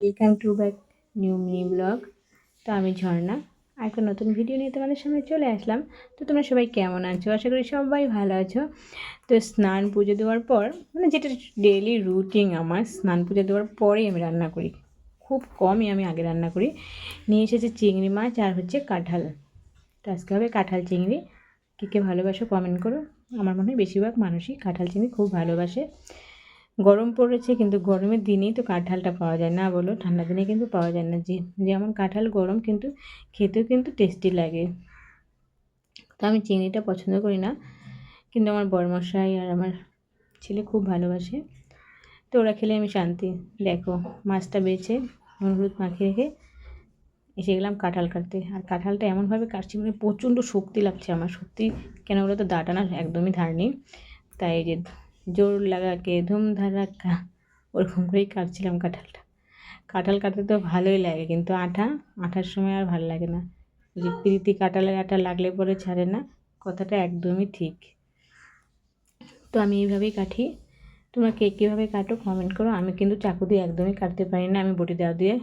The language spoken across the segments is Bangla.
Welcome to back new mini blog. তো আমি ঝর্ণা আর একটা নতুন ভিডিও নিয়ে তোমাদের সামনে চলে আসলাম। তো তোমরা সবাই কেমন আছো? আশা করি সবাই ভালো আছো। তো স্নান পুজো দেওয়ার পর যেটা ডেইলি রুটিন আমার, স্নান পুজো দেওয়ার পরেই আমি রান্না করি। খুব কমই আমি আগে রান্না করি। নিয়ে এসেছে চিংড়ি মাছ আর হচ্ছে কাঁঠাল। তো আজকে হবে কাঁঠাল চিংড়ি। কে ভালোবাসো কমেন্ট করো। আমার মনে হয় বেশিরভাগ মানুষই কাঁঠাল চিংড়ি খুব ভালোবাসে। গরম পড়েছে, কিন্তু গরমের দিনেই তো কাঁঠালটা পাওয়া যায় না বলো? ঠান্ডা দিনে কিন্তু পাওয়া যায় না। যেমন কাঁঠাল গরম, কিন্তু খেতেও কিন্তু টেস্টি লাগে। তো আমি চিংড়িটা পছন্দ করি না, কিন্তু আমার বরমশাই আর আমার ছেলে খুব ভালোবাসে। তো ওরা খেলে আমি শান্তি। দেখো, মাছটা বেছে হলুদ মাখিয়ে রেখে এসে গেলাম কাঁঠাল কাটতে। আর কাঁঠালটা এমনভাবে কাটছি প্রচণ্ড শক্তি লাগছে আমার। সত্যি কেন বলো তো, দাঁটা না একদমই ধার নেই, তাই যে জোর লাগাকে ধুম ধারাক্কা ওরকম করেই কাটছিলাম কাঁঠালটা। কাঁঠাল কাটতে তো ভালোই লাগে, কিন্তু আঠার সময় আর ভালো লাগে না। যে প্রীতি কাঁঠালের আঠা লাগলে পরে ছাড়ে না, কথাটা একদমই ঠিক। তো আমি এইভাবেই কাটি। তোমরা কে কীভাবে কাটো কমেন্ট করো। আমি কিন্তু চাকু দিয়ে একদমই কাটতে পারি না, আমি বটি দেওয়া দিয়ে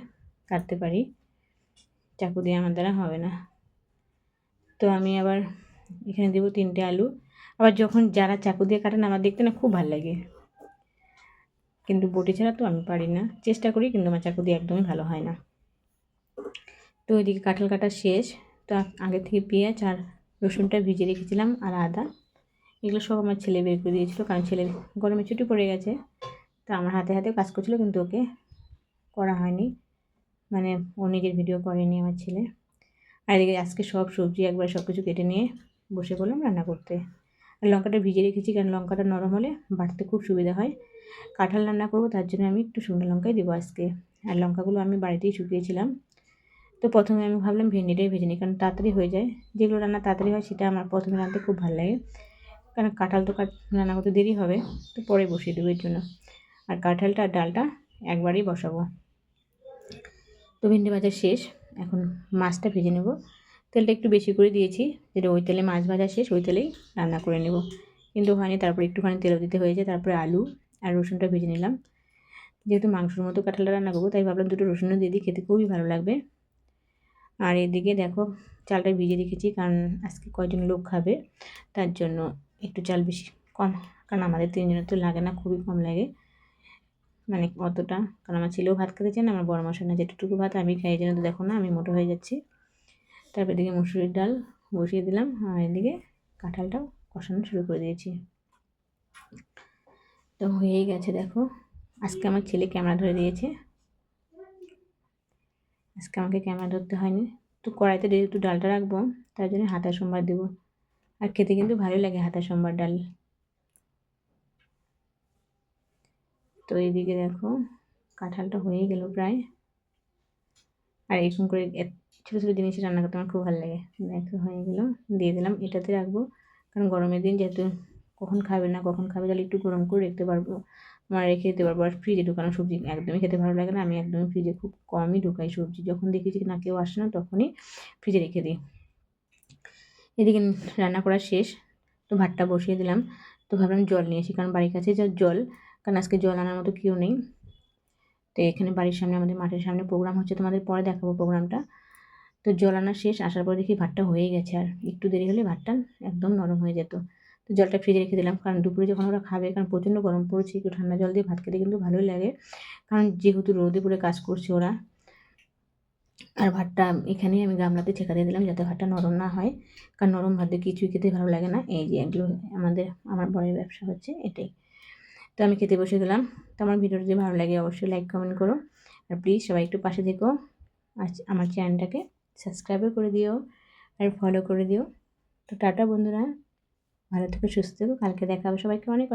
কাটতে পারি, চাকু দিয়ে আমার দ্বারা হবে না। তো আমি আবার এখানে দেবো 3টে আলু। আবার যখন যারা চাকু দিয়ে কাটেন আমার দেখতে না খুব ভালো লাগে, কিন্তু বটি ছাড়া তো আমি পারি না। চেষ্টা করি, কিন্তু আমার চাকু দিয়ে একদমই ভালো হয় না। তো ওইদিকে কাঁঠাল কাটা শেষ। তো আগে থেকে পেঁয়াজ আর রসুনটা ভিজিয়ে রেখেছিলাম, আর আদা, এগুলো সব আমার ছেলে বের করে দিয়েছিলো, কারণ ছেলে গরমে ছুটি পড়ে গেছে। তো আমার হাতে হাতে কাজ করছিলো, কিন্তু ওকে করা হয়নি, ও নিজের ভিডিও করেনি আমার ছেলে। আর এদিকে আজকে সব সবজি একবার সব কিছু কেটে নিয়ে বসে পড়লাম রান্না করতে। আর লঙ্কাটা ভিজিয়ে রেখেছি, কারণ লঙ্কাটা নরম হলে বাটতে খুব সুবিধা হয়। কাঁঠাল রান্না করবো, তার জন্য আমি একটু শুকনো লঙ্কাই দেবো আজকে। আর লঙ্কাগুলো আমি বাড়িতেই শুকিয়েছিলাম। তো প্রথমে আমি ভাবলাম ভেন্ডিটাই ভেজে নিই, কারণ তাড়াতাড়ি হয়ে যায়। যেগুলো রান্না তাড়াতাড়ি হয় সেটা আমার প্রথমে রাঁধতে খুব ভালো লাগে, কারণ কাঁঠাল তো রান্না করতে দেরি হবে, তো পরে বসিয়ে দেবো এর জন্য। আর কাঁঠালটা আর ডালটা একবারেই বসাবো। তো ভেন্ডি ভাজা শেষ, এখন মাছটা ভেজে নেব। তেলটা একটু বেশি করে দিয়েছি, যেটা ওই তেলে মাছ ভাজা শেষ ওই তেলেই রান্না করে নেব, কিন্তু হয়নি। তারপরে একটুখানি তেলও দিতে হয়েছে। তারপরে আলু আর রসুনটা ভেজে নিলাম। যেহেতু মাংসের মতো কাঁঠালটা রান্না করবো, তাই ভাবলাম 2টো রসুনও দিয়ে দিই, খেতে খুবই ভালো লাগবে। আর এদিকে দেখো, চালটা ভিজিয়ে রেখেছি, কারণ আজকে কয়জন লোক খাবে, তার জন্য একটু চাল বেশি কম, কারণ আমাদের 3জনের তো লাগে না, খুবই কম লাগে, অতটা। কারণ আমার ছেলেও ভাত খেতে চায় না, আমার বড় মশাই না, যেটুকু ভাত আমি খাই, এই জন্য তো দেখো না আমি মোটো হয়ে যাচ্ছি। তারপর এদিকে মুসুরির ডাল বসিয়ে দিলাম, আর এদিকে কাঁঠালটাও কষানো শুরু করে দিয়েছি। তো হয়েই গেছে দেখো। আজকে আমার ছেলে ক্যামেরা ধরে দিয়েছে, আজকে আমাকে ক্যামেরা ধরতে হয়নি। তো কড়াইতে যেহেতু ডালটা রাখবো, তার জন্য হাতা সোমবার দেবো। আর খেতে কিন্তু ভালোই লাগে হাতা সোমবার ডাল। তো এইদিকে দেখো, কাঁঠালটা হয়েই গেল প্রায়। আর এরকম করে ছোটো ছোটো জিনিস রান্না করতে আমার খুব ভালো লাগে। দেখো হয়ে গেল, দিয়ে দিলাম। এটাতে রাখবো, কারণ গরমের দিন যেহেতু কখন খাবে না কখন খাবে, তাহলে একটু গরম করে রেখে দিতে পারবো। আর ফ্রিজে ঢুকানো সবজি একদমই খেতে ভালো লাগে না, আমি একদমই ফ্রিজে খুব কমই ঢুকাই সবজি। যখন দেখেছি না কেউ আসে না, তখনই ফ্রিজে রেখে দিই। এদিকে রান্না করা শেষ, তো ভাতটা বসিয়ে দিলাম। তো ভাবলাম জল নিয়ে আসি, কারণ বাড়ির কাছে যা জল, কারণ আজকে জল আনার মতো কেউ নেই। তো এখানে বাড়ির সামনে, আমাদের মাঠের সামনে প্রোগ্রাম হচ্ছে, তোমাদের পরে দেখাবো প্রোগ্রামটা। তো জল আনা শেষ, আসার পর দেখি ভাতটা হয়েই গেছে, আর একটু দেরি হলে ভাতটা একদম নরম হয়ে যেত। তো জলটা ফ্রিজে রেখে দিলাম, কারণ দুপুরে যখন ওরা খাবে, কারণ প্রচণ্ড গরম পড়েছে, একটু ঠান্ডা জল দিয়ে ভাত খেতে কিন্তু ভালোই লাগে, কারণ যেহেতু রোদে পড়ে কাজ করছে ওরা। আর ভাতটা এখানেই আমি গামলাতে ছেঁকা দিয়ে দিলাম, যাতে ভাতটা নরম না হয়, কারণ নরম ভাত দিয়ে কিছুই খেতে ভালো লাগে না। এই যে এগুলো আমার বড়ের ব্যবসা হচ্ছে এটাই। তো আমি খেতে বসে গেলাম। তো আমার ভিডিওটা যদি ভালো লাগে অবশ্যই লাইক কমেন্ট করো, আর প্লিজ সবাই একটু পাশে থেকো, আর আমার চ্যানেলটাকে সাবস্ক্রাইবও করে দিও আর ফলো করে দিও। তো টাটা বন্ধুরা, ভালো থেকো সুস্থ থেকো, কালকে দেখা হবে। সবাইকে অনেক